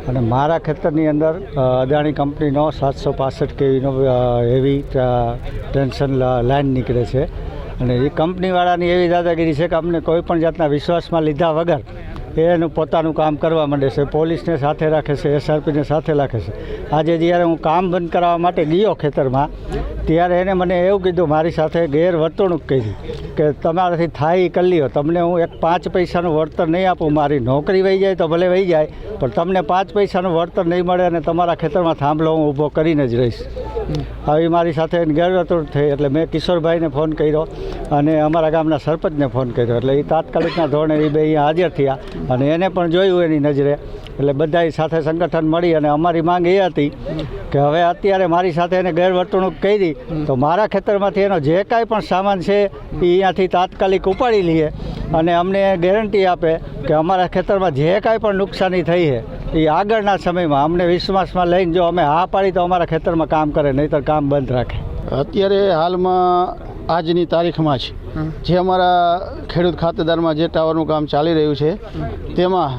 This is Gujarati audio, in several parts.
અને મારા ખેતરની અંદર અદાણી કંપનીનો 765 કેવીનો હેવી ટેન્શન લાઇન નીકળે છે અને એ કંપનીવાળાની એવી દાદાગીરી છે કે અમને કોઈ પણ જાતના વિશ્વાસમાં લીધા વગર એનું પોતાનું કામ કરવા માંડે છે. પોલીસને સાથે રાખે છે, SRPને સાથે રાખે છે. આજે જ્યારે હું કામ બંધ કરાવવા માટે ગયો ખેતરમાં ત્યારે એને મને એવું કીધું, મારી સાથે ગેરવર્તણૂક કરી કે તમારાથી થાય એ કરી લ્યો, તમને હું 5 પૈસાનું વળતર નહીં આપું, મારી નોકરી વહી જાય તો ભલે વહી જાય પણ તમને 5 પૈસાનું વળતર નહીં મળે અને તમારા ખેતરમાં થાંભલો હું ઊભો કરીને જ રહીશ. આવી મારી સાથે ગેરવર્તણૂક થઈ એટલે મેં કિશોરભાઈને ફોન કર્યો અને અમારા ગામના સરપંચને ફોન કર્યો. એટલે એ તાત્કાલિકના ધોરણે એ બે અહીંયા હાજર થયા અને એને પણ જોયું એની નજરે. એટલે બધાય સાથે સંગઠન મળી અને અમારી માંગ એ હતી કે હવે અત્યારે મારી સાથે એને ગેરવર્તણૂક કરી તો મારા ખેતરમાંથી એનો જે કાંઈ પણ સામાન છે એ અહીંયાથી તાત્કાલિક ઉપાડી લઈએ અને અમને ગેરંટી આપે કે અમારા ખેતરમાં જે કાંઈ પણ નુકસાની થઈ છે એ આગળના સમયમાં અમને વિશ્વાસમાં લઈને જો અમે હા પાડી તો અમારા ખેતરમાં કામ કરે, નહીંતર કામ બંધ રાખે. અત્યારે હાલમાં આજની તારીખમાં જ જે અમારા ખેડૂત ખાતેદારમાં જે ટાવરનું કામ ચાલી રહ્યું છે તેમાં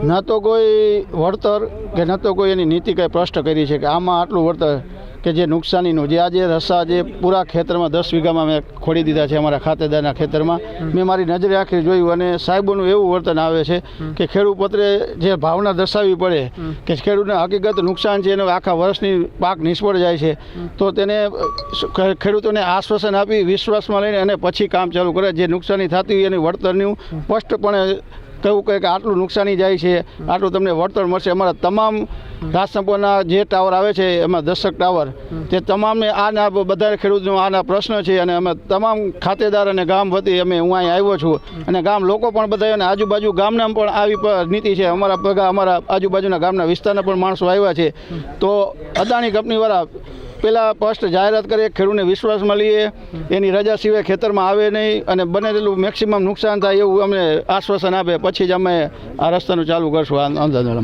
ન તો કોઈ વળતર કે ન તો કોઈ એની નીતિ કંઈ સ્પષ્ટ કરી છે કે આમાં આટલું વળતર કે જે નુકસાનીનું જે આજે રસા જે પૂરા ખેતરમાં 10 વીઘામાં મેં ખોડી દીધા છે અમારા ખાતેદારના ખેતરમાં મેં મારી નજરે આખી જોયું અને સાહેબોનું એવું વર્તન આવે છે કે ખેડૂત પત્રે જે ભાવના દર્શાવવી પડે કે ખેડૂતને હકીકત નુકસાન છે એનો આખા વર્ષની પાક નિષ્ફળ જાય છે તો તેને ખેડૂતોને આશ્વાસન આપી વિશ્વાસમાં લઈને અને પછી કામ ચાલુ કરે. જે નુકસાની થતી હોય એની વળતરનું સ્પષ્ટપણે કહેવું કહે કે આટલું નુકસાની જાય છે, આટલું તમને વળતર મળશે. અમારા તમામ રાજસંપરના જે ટાવર આવે છે એમાં 10 ટાવર તે તમામને આના બધા ખેડૂતનો આના પ્રશ્ન છે અને અમે તમામ ખાતેદાર અને ગામ વતી હું અહીં આવ્યો છું અને ગામ લોકો પણ બધા અને આજુબાજુ ગામના પણ આવી નીતિ છે. અમારા આજુબાજુના ગામના વિસ્તારના પણ માણસો આવ્યા છે. તો અદાણી કંપનીવાળા પહેલાં સ્પષ્ટ જાહેરાત કરીએ, ખેડૂતને વિશ્વાસમાં લઈએ, એની રજા સિવાય ખેતરમાં આવે નહીં અને બને તેટલું મેક્સિમમ નુકસાન થાય એવું અમને આશ્વાસન આપે પછી જ અમે આ રસ્તાનું ચાલુ કરશું આંદોલનમાં.